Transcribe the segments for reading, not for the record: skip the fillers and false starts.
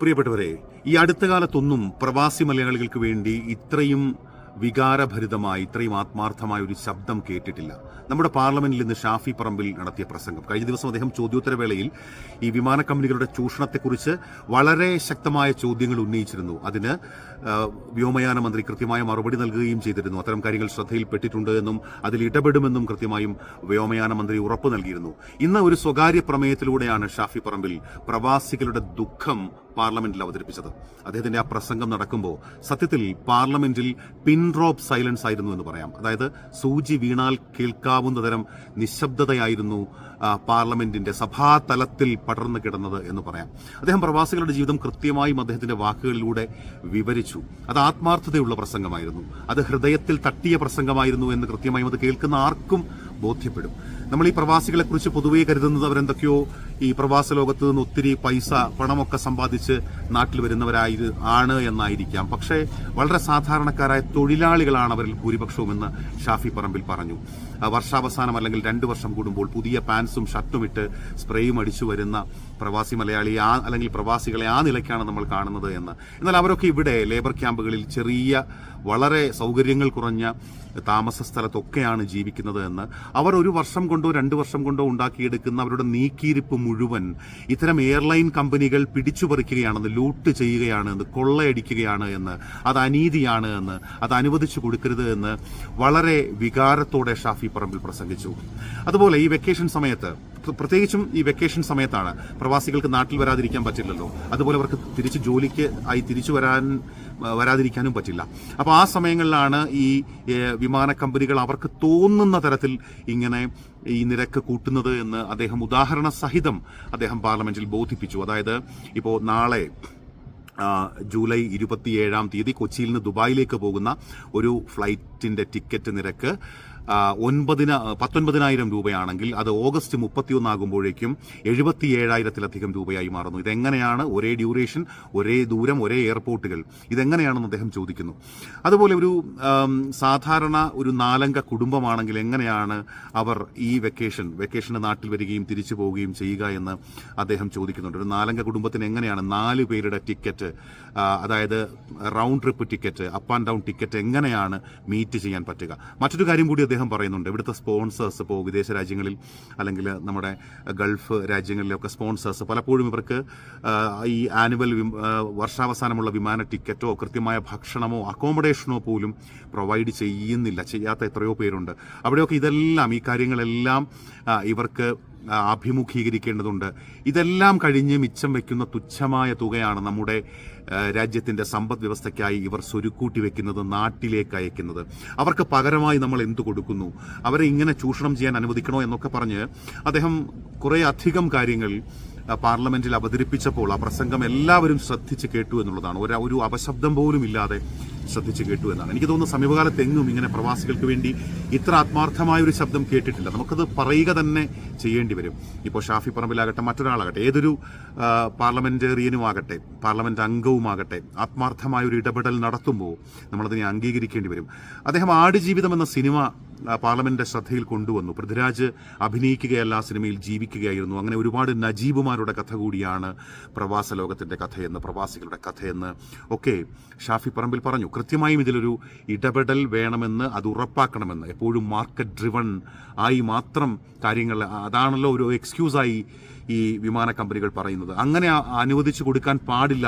പ്രിയപ്പെട്ടവരെ, ഈ അടുത്ത കാലത്തൊന്നും പ്രവാസി മലയാളികൾക്ക് വേണ്ടി ഇത്രയും വികാരഭരിതമായി, ഇത്രയും ആത്മാർത്ഥമായ ഒരു ശബ്ദം കേട്ടിട്ടില്ല. നമ്മുടെ പാർലമെന്റിൽ ഇന്ന് ഷാഫി പറമ്പിൽ നടത്തിയ പ്രസംഗം, കഴിഞ്ഞ ദിവസം അദ്ദേഹം ചോദ്യോത്തരവേളയിൽ ഈ വിമാന കമ്പനികളുടെ ചൂഷണത്തെക്കുറിച്ച് വളരെ ശക്തമായ ചോദ്യങ്ങൾ ഉന്നയിച്ചിരുന്നു. അതിന് വ്യോമയാന മന്ത്രി കൃത്യമായ മറുപടി നൽകുകയും ചെയ്തിരുന്നു. അത്തരം കാര്യങ്ങൾ ശ്രദ്ധയിൽപ്പെട്ടിട്ടുണ്ട് എന്നും അതിൽ ഇടപെടുമെന്നും കൃത്യമായും വ്യോമയാന മന്ത്രി ഉറപ്പ് നൽകിയിരുന്നു. ഇന്ന് ഒരു സ്വകാര്യ പ്രമേയത്തിലൂടെയാണ് ഷാഫി പറമ്പിൽ പ്രവാസികളുടെ ദുഃഖം പാർലമെന്റിൽ അവതരിപ്പിച്ചത്. അദ്ദേഹത്തിന്റെ ആ പ്രസംഗം നടക്കുമ്പോൾ സത്യത്തിൽ പാർലമെന്റിൽ പിൻ ഡ്രോപ്പ് സൈലൻസ് ആയിരുന്നു എന്ന് പറയാം. അതായത് സൂചി വീണാൽ കേൾക്കാവുന്ന തരം നിശബ്ദതയായിരുന്നു പാർലമെന്റിന്റെ സഭാതലത്തിൽ പടർന്നു കിടന്നത് എന്ന് പറയാം. അദ്ദേഹം പ്രവാസികളുടെ ജീവിതം കൃത്യമായും അദ്ദേഹത്തിന്റെ വാക്കുകളിലൂടെ വിവരിച്ചു. അത് ആത്മാർത്ഥതയുള്ള പ്രസംഗമായിരുന്നു, അത് ഹൃദയത്തിൽ തട്ടിയ പ്രസംഗമായിരുന്നു എന്ന് കൃത്യമായും അത് കേൾക്കുന്ന ആർക്കും ബോധ്യപ്പെടും. നമ്മൾ ഈ പ്രവാസികളെ കുറിച്ച് പൊതുവേ കരുതുന്നത് അവരെന്തൊക്കെയോ ഈ പ്രവാസ ലോകത്ത് നിന്ന് ഒത്തിരി പണമൊക്കെ സമ്പാദിച്ച് നാട്ടിൽ ആണ് എന്നായിരിക്കാം. പക്ഷേ വളരെ സാധാരണക്കാരായ തൊഴിലാളികളാണ് അവരിൽ ഭൂരിപക്ഷവും എന്ന് ഷാഫി പറമ്പിൽ പറഞ്ഞു. വർഷാവസാനം അല്ലെങ്കിൽ 2 വർഷം കൂടുമ്പോൾ പുതിയ പാൻസും ഷർട്ടും ഇട്ട് സ്പ്രേയും അടിച്ചു വരുന്ന പ്രവാസി മലയാളി അല്ലെങ്കിൽ പ്രവാസികളെ ആ നിലയ്ക്കാണ് നമ്മൾ കാണുന്നത് എന്ന്. എന്നാൽ അവരൊക്കെ ഇവിടെ ലേബർ ക്യാമ്പുകളിൽ ചെറിയ വളരെ സൗകര്യങ്ങൾ കുറഞ്ഞ താമസ സ്ഥലത്തൊക്കെയാണ് ജീവിക്കുന്നത് എന്ന്, അവർ 1 വർഷം കൊണ്ടോ 2 വർഷം കൊണ്ടോ ഉണ്ടാക്കിയെടുക്കുന്ന അവരുടെ നീക്കിയിരിപ്പ് മുഴുവൻ ഇത്തരം എയർലൈൻ കമ്പനികൾ പിടിച്ചുപറിക്കുകയാണെന്ന്, ലൂട്ട് ചെയ്യുകയാണ്, കൊള്ളയടിക്കുകയാണ് എന്ന്, അത് അനീതിയാണ് എന്ന്, അത് അനുവദിച്ചു കൊടുക്കരുത് എന്ന് വളരെ വികാരത്തോടെ ഷാഫി പറമ്പിൽ പ്രസംഗിച്ചു. അതുപോലെ ഈ വെക്കേഷൻ സമയത്ത്, പ്രത്യേകിച്ചും ഈ വെക്കേഷൻ സമയത്താണ് പ്രവാസികൾക്ക് നാട്ടിൽ വരാതിരിക്കാൻ പറ്റില്ലല്ലോ. അതുപോലെ അവർക്ക് തിരിച്ച് ജോലിക്ക് ആയി തിരിച്ചു വരാതിരിക്കാനും പറ്റില്ല. അപ്പോൾ ആ സമയങ്ങളിലാണ് ഈ വിമാന കമ്പനികൾ അവർക്ക് തോന്നുന്ന തരത്തിൽ ഇങ്ങനെ ഈ നിരക്ക് കൂട്ടുന്നത് എന്ന് അദ്ദേഹം ഉദാഹരണ സഹിതം അദ്ദേഹം പാർലമെന്റിൽ ബോധിപ്പിച്ചു. അതായത് ഇപ്പോൾ നാളെ ജൂലൈ 27-ാം തീയതി കൊച്ചിയിൽ നിന്ന് ദുബായിലേക്ക് പോകുന്ന ഒരു ഫ്ലൈറ്റിന്റെ ടിക്കറ്റ് നിരക്ക് 19,000 രൂപയാണെങ്കിൽ അത് ഓഗസ്റ്റ് 31 ആകുമ്പോഴേക്കും 77,000-ത്തിലധികം രൂപയായി മാറുന്നു. ഇതെങ്ങനെയാണ്? ഒരേ ഡ്യൂറേഷൻ, ഒരേ ദൂരം, ഒരേ എയർപോർട്ടുകൾ, ഇതെങ്ങനെയാണെന്ന് അദ്ദേഹം ചോദിക്കുന്നു. അതുപോലെ ഒരു സാധാരണ ഒരു 4-അംഗ കുടുംബമാണെങ്കിൽ എങ്ങനെയാണ് അവർ ഈ വെക്കേഷന് നാട്ടിൽ വരികയും തിരിച്ചു പോവുകയും ചെയ്യുക എന്ന് അദ്ദേഹം ചോദിക്കുന്നുണ്ട്. ഒരു 4-അംഗ കുടുംബത്തിന് എങ്ങനെയാണ് 4 പേരുടെ ടിക്കറ്റ്, അതായത് round trip ticket, up and down ticket എങ്ങനെയാണ് മീറ്റ് ചെയ്യാൻ പറ്റുക? മറ്റൊരു കാര്യം കൂടി അദ്ദേഹം പറയുന്നുണ്ട്. ഇവിടുത്തെ സ്പോൺസേഴ്സ്, ഇപ്പോൾ വിദേശ രാജ്യങ്ങളിൽ അല്ലെങ്കിൽ നമ്മുടെ ഗൾഫ് രാജ്യങ്ങളിലൊക്കെ സ്പോൺസേഴ്സ് പലപ്പോഴും ഇവർക്ക് ഈ ആനുവൽ വർഷാവസാനമുള്ള വിമാന ടിക്കറ്റോ കൃത്യമായ ഭക്ഷണമോ അക്കോമഡേഷനോ പോലും പ്രൊവൈഡ് ചെയ്യാത്ത എത്രയോ പേരുണ്ട്. അവിടെയൊക്കെ ഈ കാര്യങ്ങളെല്ലാം ഇവർക്ക് അഭിമുഖീകരിക്കേണ്ടതുണ്ട്. ഇതെല്ലാം കഴിഞ്ഞ് മിച്ചം വയ്ക്കുന്ന തുച്ഛമായ തുകയാണ് നമ്മുടെ രാജ്യത്തിന്റെ സമ്പദ് വ്യവസ്ഥയ്ക്കായി ഇവർ സ്വരുക്കൂട്ടി വെക്കുന്നത്, നാട്ടിലേക്ക് അയക്കുന്നത്. അവർക്ക് പകരമായി നമ്മൾ എന്തു കൊടുക്കുന്നു? അവരെ ഇങ്ങനെ ചൂഷണം ചെയ്യാൻ അനുവദിക്കണോ എന്നൊക്കെ പറഞ്ഞ് അദ്ദേഹം കുറേ അധികം കാര്യങ്ങൾ പാർലമെന്റിൽ അവതരിപ്പിച്ചപ്പോൾ ആ പ്രസംഗം എല്ലാവരും ശ്രദ്ധിച്ച് കേട്ടു എന്നുള്ളതാണ്. ഒരു അപശബ്ദം പോലും ഇല്ലാതെ ശ്രദ്ധിച്ച് കേട്ടു എന്നാണ്. എനിക്ക് തോന്നുന്നു സമീപകാലത്തെങ്ങും ഇങ്ങനെ പ്രവാസികൾക്ക് വേണ്ടി ഇത്ര ആത്മാർത്ഥമായ ഒരു ശബ്ദം കേട്ടിട്ടില്ല. നമുക്കത് പറയുക തന്നെ ചെയ്യേണ്ടി വരും. ഇപ്പോൾ ഷാഫി പറമ്പിലാകട്ടെ, മറ്റൊരാളാകട്ടെ, ഏതൊരു പാർലമെന്റേറിയനും ആകട്ടെ, പാർലമെന്റ് അംഗവുമാകട്ടെ, ആത്മാർത്ഥമായ ഒരു ഇടപെടൽ നടത്തുമ്പോൾ നമ്മളതിനെ അംഗീകരിക്കേണ്ടി വരും. അദ്ദേഹം ആടുജീവിതം എന്ന സിനിമ പാർലമെന്റിന്റെ ശ്രദ്ധയിൽ കൊണ്ടുവന്നു. പൃഥ്വിരാജ് അഭിനയിക്കുകയല്ല, സിനിമയിൽ ജീവിക്കുകയായിരുന്നു. അങ്ങനെ ഒരുപാട് നജീബുമാരുടെ കഥ കൂടിയാണ് പ്രവാസ ലോകത്തിന്റെ കഥയെന്ന്, പ്രവാസികളുടെ കഥയെന്ന് ഒക്കെ ഷാഫി പറമ്പിൽ പറഞ്ഞു. കൃത്യമായും ഇതിലൊരു ഇടപെടൽ വേണമെന്ന്, അത് ഉറപ്പാക്കണമെന്ന്. എപ്പോഴും മാർക്കറ്റ് ഡ്രിവൺ ആയി മാത്രം കാര്യങ്ങൾ, അതാണല്ലോ ഒരു എക്സ്ക്യൂസായി ഈ വിമാന കമ്പനികൾ പറയുന്നത്. അങ്ങനെ അനുവദിച്ചു കൊടുക്കാൻ പാടില്ല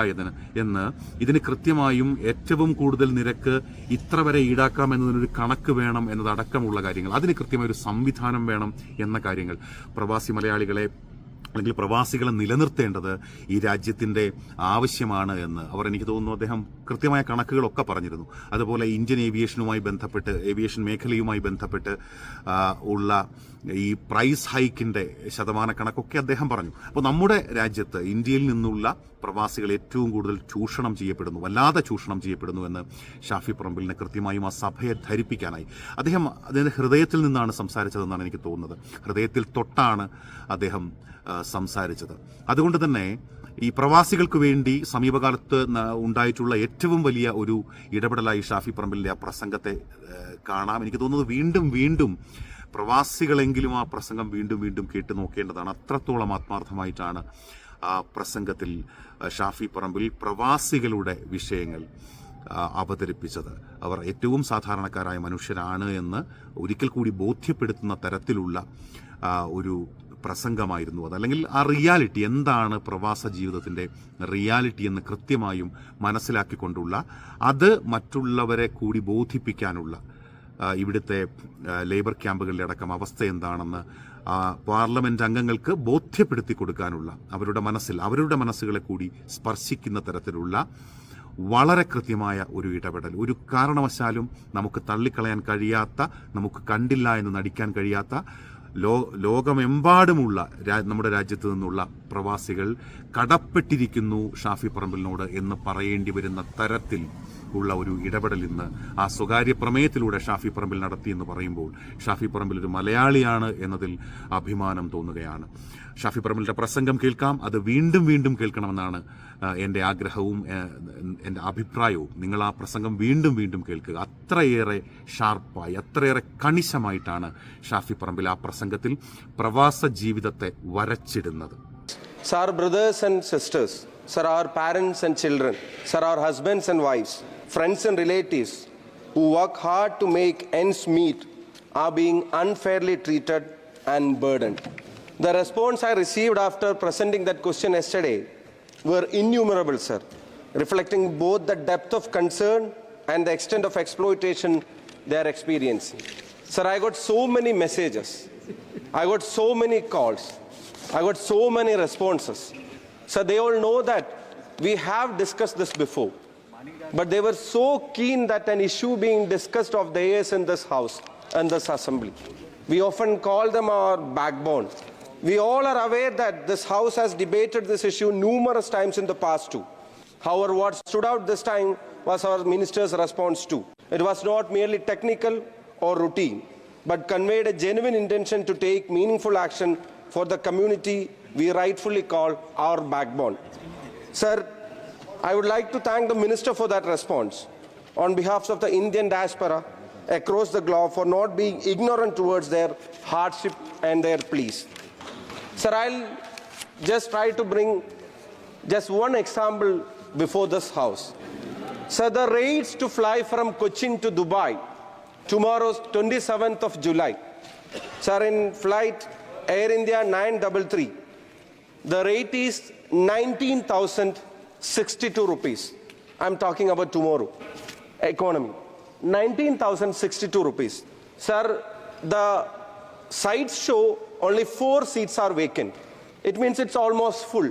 എന്ന് ഇതിന് കൃത്യമായും ഏറ്റവും കൂടുതൽ നിരക്ക് ഇത്ര വരെ ഈടാക്കാം എന്നതിനൊരു കണക്ക് വേണം എന്നതടക്കമുള്ള കാര്യങ്ങൾ, അതിന് കൃത്യമായ ഒരു സംവിധാനം വേണം എന്ന കാര്യങ്ങൾ പ്രവാസി മലയാളികളെ അല്ലെങ്കിൽ പ്രവാസികളെ നിലനിർത്തേണ്ടത് ഈ രാജ്യത്തിന്റെ ആവശ്യമാണ് എന്ന് എനിക്ക് തോന്നുന്നു അദ്ദേഹം കൃത്യമായ കണക്കുകളൊക്കെ പറഞ്ഞിരുന്നു. അതുപോലെ ഇന്ത്യൻ ഏവിയേഷൻ മേഖലയുമായി ബന്ധപ്പെട്ട് ഉള്ള ഈ പ്രൈസ് ഹൈക്കിന്റെ ശതമാന കണക്കൊക്കെ അദ്ദേഹം പറഞ്ഞു. അപ്പോൾ നമ്മുടെ രാജ്യത്ത്, ഇന്ത്യയിൽ നിന്നുള്ള പ്രവാസികൾ ഏറ്റവും കൂടുതൽ ചൂഷണം ചെയ്യപ്പെടുന്നു, വല്ലാതെ ചൂഷണം ചെയ്യപ്പെടുന്നു എന്ന് ഷാഫി പറമ്പിലിനെ കൃത്യമായും ആ സഭയെ ധരിപ്പിക്കാനായി അദ്ദേഹം അതിന്റെ ഹൃദയത്തിൽ നിന്നാണ് സംസാരിച്ചതെന്നാണ് എനിക്ക് തോന്നുന്നത്. ഹൃദയത്തിൽ തൊട്ടാണ് അദ്ദേഹം സംസാരിച്ചത്. അതുകൊണ്ട് തന്നെ ഈ പ്രവാസികൾക്ക് വേണ്ടി സമീപകാലത്ത് ഉണ്ടായിട്ടുള്ള ഏറ്റവും വലിയ ഒരു ഇടപെടലായി ഷാഫി പറമ്പിലിന്റെ ആ പ്രസംഗത്തെ കാണാം. എനിക്ക് തോന്നുന്നത് വീണ്ടും പ്രവാസികളെങ്കിലും ആ പ്രസംഗം വീണ്ടും കേട്ടു നോക്കേണ്ടതാണ്. അത്രത്തോളം ആത്മാർത്ഥമായിട്ടാണ് ആ പ്രസംഗത്തിൽ ഷാഫി പറമ്പിൽ പ്രവാസികളുടെ വിഷയങ്ങൾ അവതരിപ്പിച്ചത്. അവർ ഏറ്റവും സാധാരണക്കാരായ മനുഷ്യരാണ് എന്ന് ഒരിക്കൽ കൂടി ബോധ്യപ്പെടുത്തുന്ന തരത്തിലുള്ള ഒരു പ്രസംഗമായിരുന്നു അത്. അല്ലെങ്കിൽ ആ റിയാലിറ്റി എന്താണ്, പ്രവാസ ജീവിതത്തിൻ്റെ റിയാലിറ്റി എന്ന് കൃത്യമായും മനസ്സിലാക്കിക്കൊണ്ടുള്ള, അത് മറ്റുള്ളവരെ കൂടി ബോധിപ്പിക്കാനുള്ള, ഇവിടുത്തെ ലേബർ ക്യാമ്പുകളിലെ അടക്കം അവസ്ഥ എന്താണെന്ന് പാർലമെന്റ് അംഗങ്ങൾക്ക് ബോധ്യപ്പെടുത്തി കൊടുക്കാനുള്ള, അവരുടെ മനസ്സുകളെ കൂടി സ്പർശിക്കുന്ന തരത്തിലുള്ള വളരെ കൃത്യമായ ഒരു ഇടപെടൽ. ഒരു കാരണവശാലും നമുക്ക് തള്ളിക്കളയാൻ കഴിയാത്ത, നമുക്ക് കണ്ടില്ല എന്ന് നടിക്കാൻ കഴിയാത്ത, ലോകമെമ്പാടുമുള്ള നമ്മുടെ രാജ്യത്ത് നിന്നുള്ള പ്രവാസികൾ കടപ്പെട്ടിരിക്കുന്നു ഷാഫി പറമ്പിലിനോട് എന്ന് പറയേണ്ടി വരുന്ന തരത്തിൽ ഉള്ള ഒരു ഇടപെടൽ ഇന്ന് ആ സ്വകാര്യ പ്രമേയത്തിലൂടെ ഷാഫി പറമ്പിൽ നടത്തിയെന്ന് പറയുമ്പോൾ ഷാഫി പറമ്പിൽ ഒരു മലയാളിയാണ് എന്നതിൽ അഭിമാനം തോന്നുകയാണ്. ഷാഫി പറമ്പിലിന്റെ പ്രസംഗം കേൾക്കാം, അത് വീണ്ടും വീണ്ടും കേൾക്കണമെന്നാണ് എൻ്റെ ആഗ്രഹവും എൻ്റെ അഭിപ്രായവും. നിങ്ങൾ ആ പ്രസംഗം വീണ്ടും വീണ്ടും കേൾക്കുക. അത്രയേറെ ഷാർപ്പായി, അത്രയേറെ കണിശമായിട്ടാണ് ഷാഫി പറമ്പിൽ ആ പ്രസംഗത്തിൽ പ്രവാസ ജീവിതത്തെ വരച്ചിടുന്നത്. Sir, brothers and sisters, sir, our parents and children, sir, our husbands and wives, friends and relatives who work hard to make ends meet are being unfairly treated and burdened. The response I received after presenting that question yesterday were innumerable, sir, reflecting both the depth of concern and the extent of exploitation they are experiencing. Sir, I got so many messages, I got so many calls, I got so many responses. So they all know that we have discussed this before, but they were so keen that an issue being discussed of theirs in this house and this assembly. We often call them our backbone. We all are aware that this house has debated this issue numerous times in the past too. However, what stood out this time was our minister's response too. It was not merely technical or routine, but conveyed a genuine intention to take meaningful action for the community we rightfully call our backbone. Sir, I would like to thank the Minister for that response on behalf of the Indian diaspora across the globe for not being ignorant towards their hardship and their pleas. Sir, I'll just try to bring just one example before this house. Sir, the rates to fly from Cochin to Dubai tomorrow, 27th of July. Sir, in flight Air India 933, the rate is 19,062 rupees. I'm talking about tomorrow. Economy. 19,062 rupees. Sir, the sites show only 4 seats are vacant. It means it's almost full.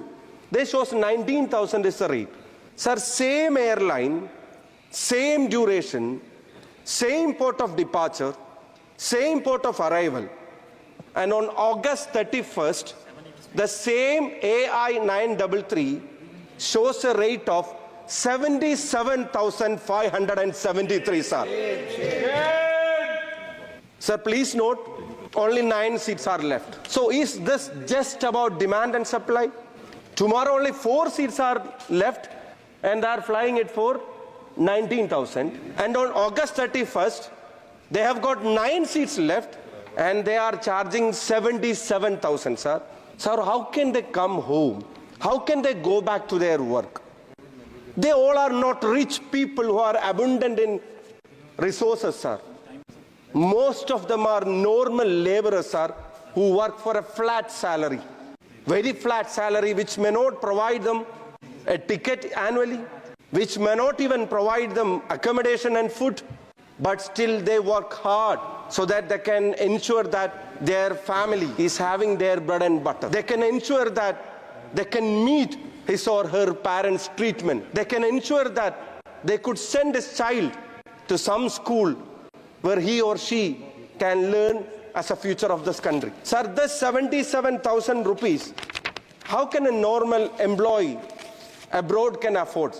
They shows 19,000 is the rate. Sir, same airline, same duration, same port of departure, same port of arrival. And on August 31st, the same AI 933 shows a rate of 77,573, sir. Sir, please note, only 9 seats are left. So is this just about demand and supply? Tomorrow only 4 seats are left and they are flying it for 19,000. And on August 31st, they have got 9 seats left and they are charging 77,000, sir. Sir, how can they come home? How can they go back to their work? They all are not rich people who are abundant in resources, sir. Most of them are normal laborers, sir, who work for a flat salary. Very flat salary which may not provide them a ticket annually, which may not even provide them accommodation and food, but still they work hard so that they can ensure that their family is having their bread and butter. They can ensure that they can meet his or her parents' treatment. They can ensure that they could send his child to some school where he or she can learn as a future of this country. Sir, this 77,000 rupees, how can a normal employee abroad can afford?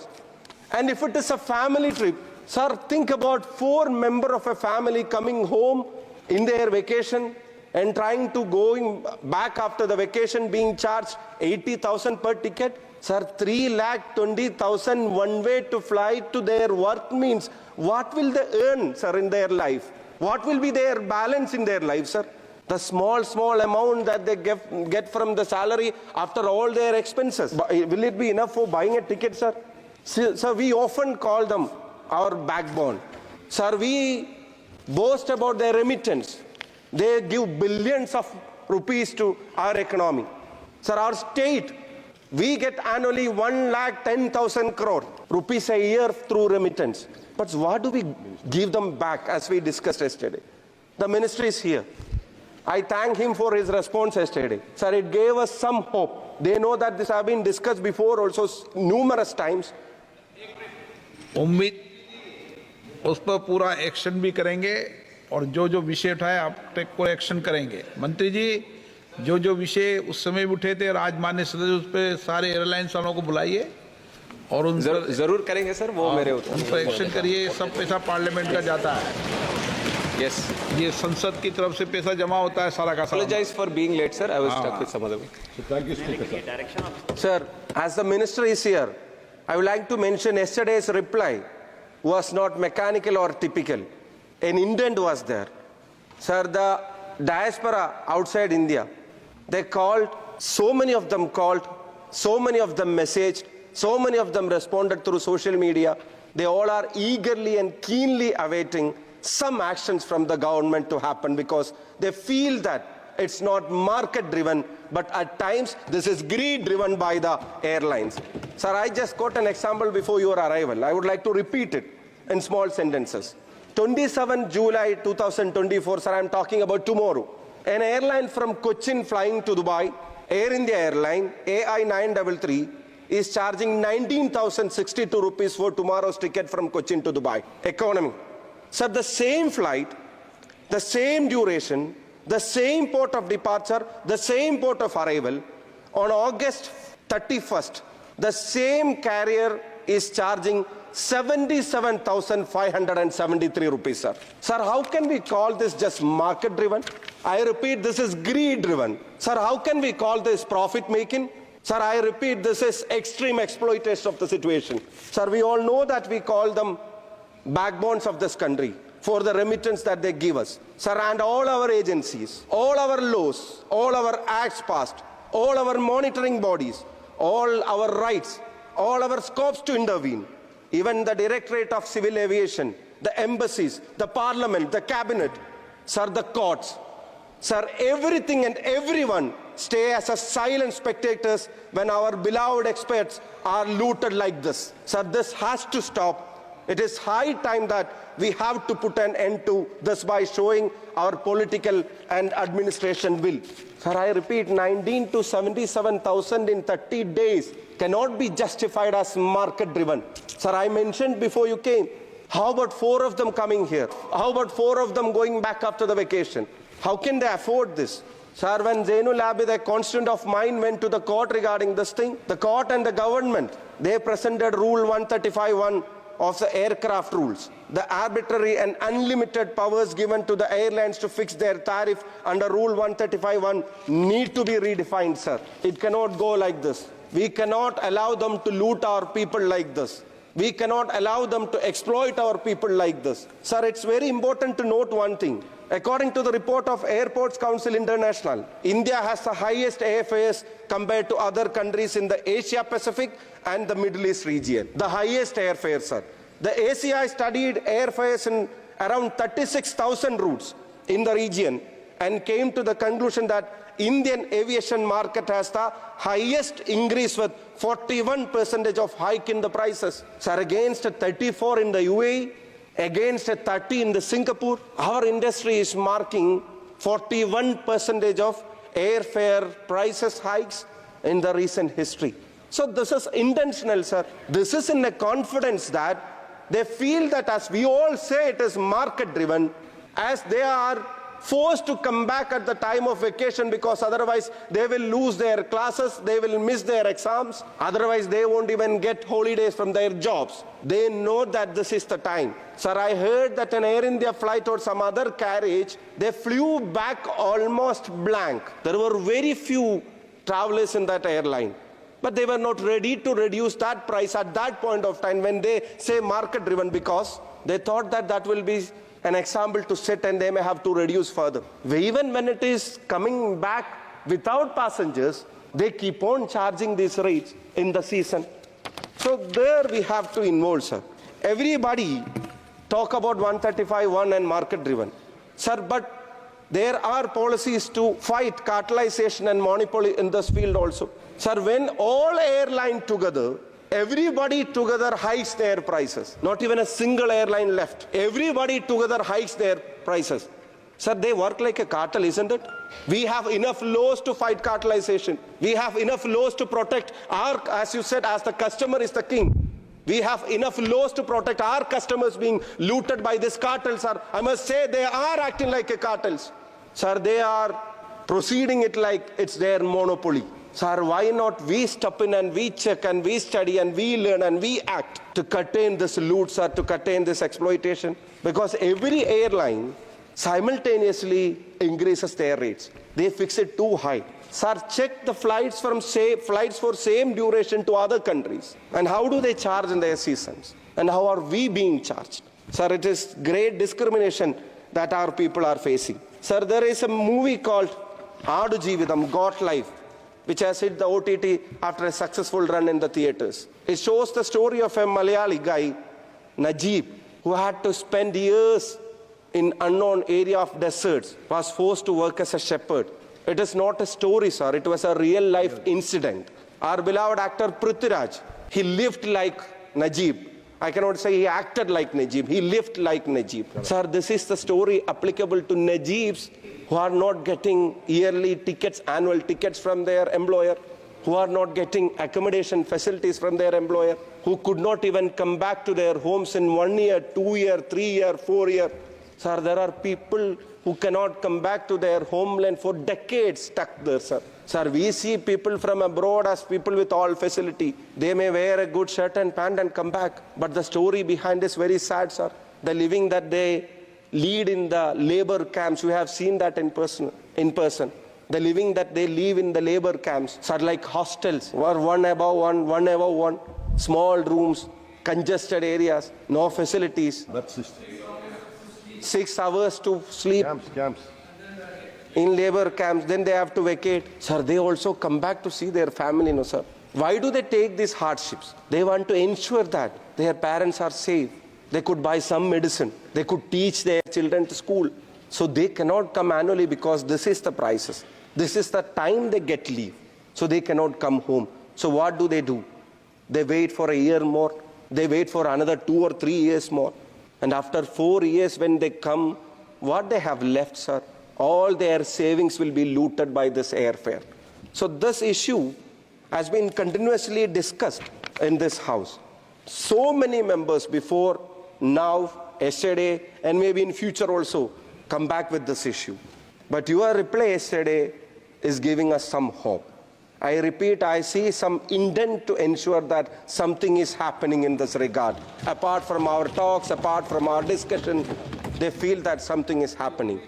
And if it is a family trip, sir, think about 4 members of a family coming home in their vacation and trying to going back after the vacation being charged 80,000 per ticket. Sir, 3,20,000 one way to fly to their work means what will they earn, sir, in their life? What will be their balance in their life, sir? The small amount that they get from the salary after all their expenses. Will it be enough for buying a ticket, sir? Sir, we often call them our backbone. Sir, we boast about their remittance. They give billions of rupees to our economy. Sir, our state, we get annually 1,10,000 crore rupees a year through remittance. But what do we give them back, as we discussed yesterday? The ministry is here. I thank him for his response yesterday. Sir, it gave us some hope. They know that this has been discussed before also numerous times. उम्मीद उस पर पूरा action भी करेंगे और जो जो विषय उठाए आप को एक्शन करेंगे। मंत्री जी, जो जो विषय उस समय भी उठे थे राजमान्य सदस्य, उस पर सारे एयरलाइंस वालों को बुलाइए और उन जरूर करेंगे सर, वो मेरे उन पर एक्शन करिए। सब पैसा पार्लियामेंट का जाता है। Yes. ये संसद की तरफ से पैसा जमा होता है सारा का सारा। Apologize for being late, sir. I was stuck with some other way. Thank you, Speaker. Sir, as the minister is here, I would like to mention yesterday's reply was not mechanical or typical. An intent was there. Sir, the diaspora outside India, they called, so many of them called, so many of them messaged, so many of them responded through social media. They all are eagerly and keenly awaiting some actions from the government to happen because they feel that it's not market driven, but at times this is greed driven by the airlines. Sir, I just got an example before your arrival. I would like to repeat it in small sentences. 27 July 2024, sir, I'm talking about tomorrow. An airline from Cochin flying to Dubai, Air India airline, AI 933, is charging 19,062 rupees for tomorrow's ticket from Cochin to Dubai. Economy. Sir, the same flight, the same duration, the same port of departure, the same port of arrival, on August 31st, the same carrier is charging 77,573 rupees, sir. Sir, how can we call this just market driven? I repeat, this is greed driven. Sir, how can we call this profit making? Sir, I repeat, this is extreme exploitation of the situation. Sir, we all know that we call them backbones of this country for the remittance that they give us. Sir, and all our agencies, all our laws, all our acts passed, all our monitoring bodies, all our rights, all our scopes to intervene, even the Directorate of Civil Aviation, the embassies, the Parliament, the Cabinet, sir, the courts, sir, everything and everyone stay as a silent spectators when our beloved experts are looted like this. Sir, this has to stop. It is high time that we have to put an end to this by showing our political and administration will. Sir, I repeat, 19 to 77,000 in 30 days cannot be justified as market driven. Sir, I mentioned before you came, how about 4 of them coming here? How about 4 of them going back after the vacation? How can they afford this? Sir, when Zainul Abid, a constant of mine, went to the court regarding this thing, the court and the government, they presented Rule 135(1) of the aircraft rules. The arbitrary and unlimited powers given to the airlines to fix their tariff under Rule 135(1) need to be redefined, sir. It cannot go like this. We cannot allow them to loot our people like this. We cannot allow them to exploit our people like this. Sir, it's very important to note one thing. According to the report of Airports Council International, India has the highest airfares compared to other countries in the Asia Pacific and the Middle East region. The highest airfares, sir. The ACI studied airfares in around 36,000 routes in the region and came to the conclusion that Indian aviation market has the highest increase with 41% of hike in the prices. Sir, against 34 in the UAE, against 30 in the Singapore, our industry is marking 41% of airfare prices hikes in the recent history. So this is intentional, sir. This is in a confidence that they feel that, as we all say, it is market driven, as they are forced to come back at the time of vacation because otherwise they will lose their classes, they will miss their exams, otherwise they won't even get holidays from their jobs. They know that this is the time. Sir, I heard that an Air India flight or some other carriage, they flew back almost blank. There were very few travelers in that airline. But they were not ready to reduce that price at that point of time when they say market driven, because they thought that that will be an example to set, and they may have to reduce further. Even when it is coming back without passengers, they keep on charging these rates in the season. So there we have to involve, sir. Everybody talk about 135(1) and market driven. Sir, but there are policies to fight cartelization and monopoly in this field also. Sir, when all airline together, everybody together hikes their prices. Not even a single airline left. Everybody together hikes their prices. Sir, they work like a cartel, isn't it? We have enough laws to fight cartelization. We have enough laws to protect our, as you said, as the customer is the king. We have enough laws to protect our customers being looted by this cartel, sir. I must say they are acting like a cartels. Sir, they are proceeding it like it's their monopoly. Sir, why not we step in and we check and we study and we learn and we act to contain this loot, sir, to contain this exploitation? Because every airline simultaneously increases their rates. They fix it too high. Sir, check the flights for same duration to other countries. And how do they charge in their seasons? And how are we being charged? Sir, it is great discrimination that our people are facing. Sir, there is a movie called Aadu Jeevitham, Got Life, which has hit the OTT after a successful run in the theatres. It shows the story of a Malayali guy, Najib, who had to spend years in unknown area of deserts, was forced to work as a shepherd. It is not a story, sir. It was a real-life incident. Our beloved actor Prithviraj, he lived like Najib. I cannot say he acted like Najib. He lived like Najib. Sir, this is the story applicable to Najibs who are not getting yearly tickets, annual tickets from their employer, who are not getting accommodation facilities from their employer, who could not even come back to their homes in 1 year, 2 year, 3 year, 4 year. Sir, there are people who cannot come back to their homeland for decades stuck there, sir. Sir, we see people from abroad as people with all facility. They may wear a good shirt and pant and come back. But the story behind is very sad, sir. The living that they lead in the labor camps, we have seen that in person. The living that they live in the labor camps, sir, like hostels, where one above one, small rooms, congested areas, no facilities. That's system. 6 hours to sleep. Camps. In labor camps, then they have to vacate. Sir, they also come back to see their family, no, sir. Why do they take these hardships? They want to ensure that their parents are safe. They could buy some medicine. They could teach their children to school. So they cannot come annually because this is the prices. This is the time they get leave. So they cannot come home. So what do? They wait for a year more. They wait for another 2 or 3 years more. And after 4 years when they come, what they have left, sir? All their savings will be looted by this airfare. So this issue has been continuously discussed in this house. So many members before, now, yesterday, and maybe in future also, come back with this issue. But your reply yesterday is giving us some hope. I repeat, I see some intent to ensure that something is happening in this regard. Apart from our talks, apart from our discussion, they feel that something is happening.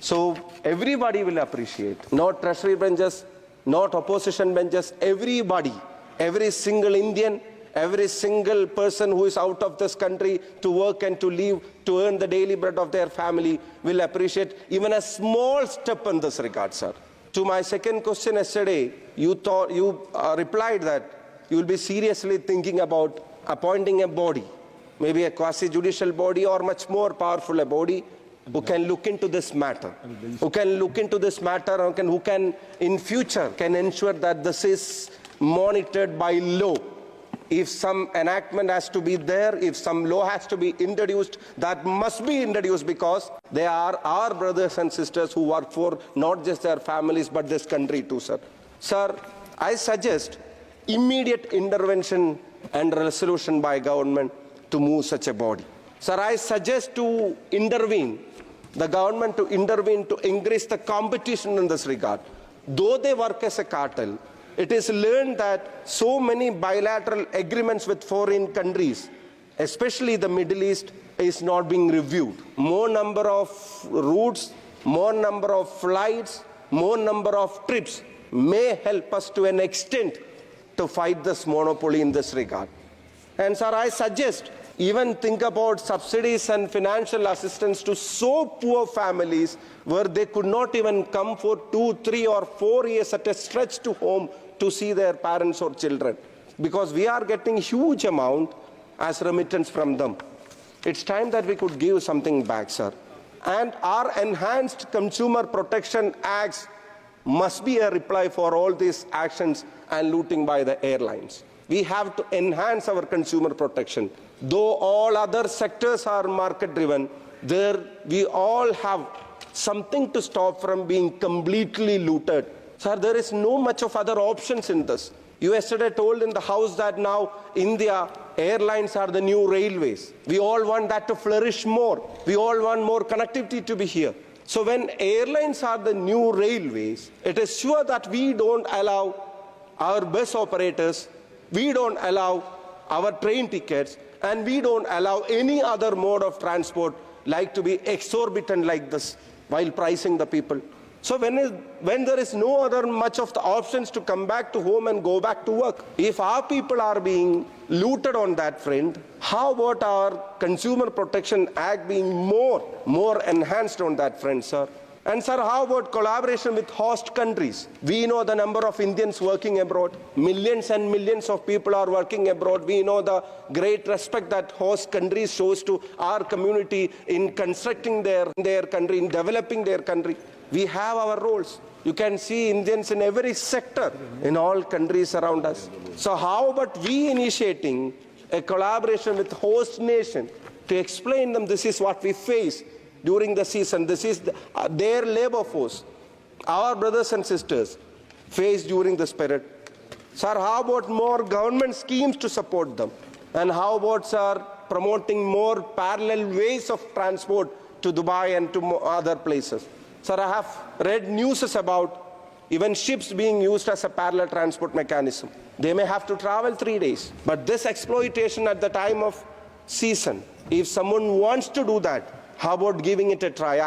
So everybody will appreciate, not treasury benches, not opposition benches, everybody, every single Indian, every single person who is out of this country to work and to live, to earn the daily bread of their family will appreciate even a small step in this regard, sir. To my second question yesterday, you replied that you will be seriously thinking about appointing a body, maybe a quasi-judicial body or much more powerful a body, who can look into this matter, who can in future can ensure that this is monitored by law. If some enactment has to be there, if some law has to be introduced, that must be introduced because they are our brothers and sisters who work for not just their families but this country too, sir. Sir, I suggest immediate intervention and resolution by government to move such a body. Sir, I suggest to intervene, the government to intervene to increase the competition in this regard. Though they work as a cartel, it is learned that so many bilateral agreements with foreign countries, especially the Middle East, is not being reviewed. More number of routes, more number of flights, more number of trips may help us to an extent to fight this monopoly in this regard. And sir, I suggest even think about subsidies and financial assistance to so poor families where they could not even come for 2, 3 or 4 years at a stretch to home to see their parents or children, because we are getting huge amount as remittance from them. It's time that we could give something back, sir. And our enhanced consumer protection acts must be a reply for all these actions and looting by the airlines. We have to enhance our consumer protection. Though all other sectors are market driven, there we all have something to stop from being completely looted. Sir, there is no much of other options in this. You yesterday told in the House that now India airlines are the new railways. We all want that to flourish more. We all want more connectivity to be here. So when airlines are the new railways, it is sure that we don't allow our bus operators, we don't allow our train tickets, and we don't allow any other mode of transport like to be exorbitant like this while pricing the people. So when there is no other much of the options to come back to home and go back to work, if our people are being looted on that front, how about our Consumer Protection Act being more enhanced on that front, sir? And sir, how about collaboration with host countries? We know the number of Indians working abroad. Millions and millions of people are working abroad. We know the great respect that host countries shows to our community in constructing their country, in developing their country. We have our roles. You can see Indians in every sector in all countries around us. So how about we initiating a collaboration with host nation to explain them this is what we face during the season, this is their labor force, our brothers and sisters face during this period. Sir, how about more government schemes to support them? And how about, sir, promoting more parallel ways of transport to Dubai and to other places? Sir, I have read news about even ships being used as a parallel transport mechanism. They may have to travel 3 days. But this exploitation at the time of season, if someone wants to do that, how about giving it a try?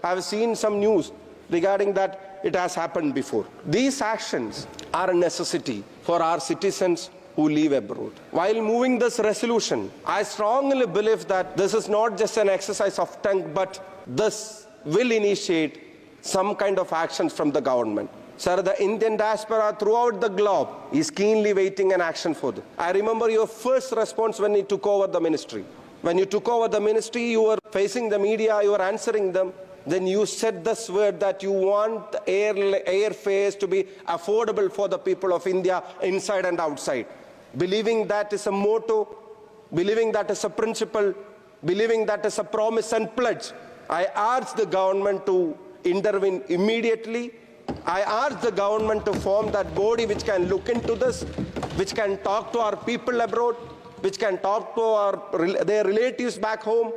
I've seen some news regarding that it has happened before. These actions are a necessity for our citizens who live abroad. While moving this resolution, I strongly believe that this is not just an exercise of tongue, but this will initiate some kind of actions from the government. Sir, the Indian diaspora throughout the globe is keenly waiting an action for this. I remember your first response when you took over the ministry. When you took over the ministry, you were facing the media, you were answering them. Then you said this word that you want the airfares to be affordable for the people of India inside and outside. Believing that is a motto, believing that is a principle, believing that is a promise and pledge, I urge the government to intervene immediately. I urge the government to form that body which can look into this, which can talk to our people abroad, which can talk to their relatives back home,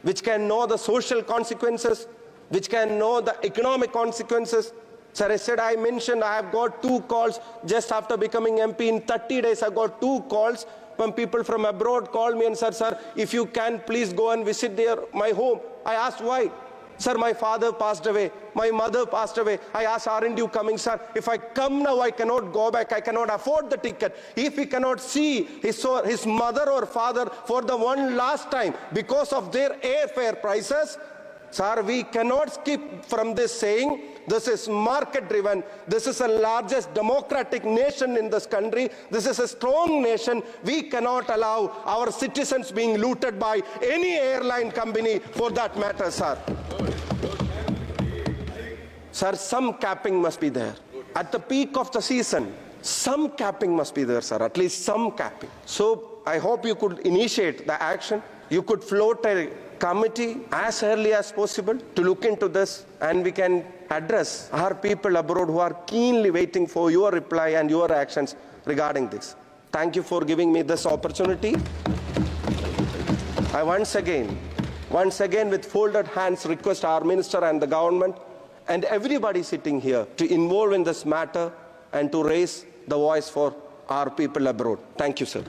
which can know the social consequences, which can know the economic consequences. Sir, I mentioned I have got 2 calls just after becoming MP. In 30 days, I got 2 calls when people from abroad called me and said, sir, if you can, please go and visit my home. I asked why. Sir, my father passed away. My mother passed away. I asked, aren't you coming, sir? If I come now, I cannot go back. I cannot afford the ticket. If he cannot see his mother or father for the one last time because of their airfare prices, sir, we cannot skip from this saying, this is market driven. This is the largest democratic nation in this country. This is a strong nation. We cannot allow our citizens being looted by any airline company for that matter, sir. Sir, some capping must be there. At the peak of the season, some capping must be there, sir. At least some capping. So I hope you could initiate the action. You could float a committee as early as possible to look into this, and we can address our people abroad who are keenly waiting for your reply and your actions regarding this. Thank you for giving me this opportunity. I once again with folded hands request our minister and the government and everybody sitting here to involve in this matter and to raise the voice for our people abroad. Thank you, sir.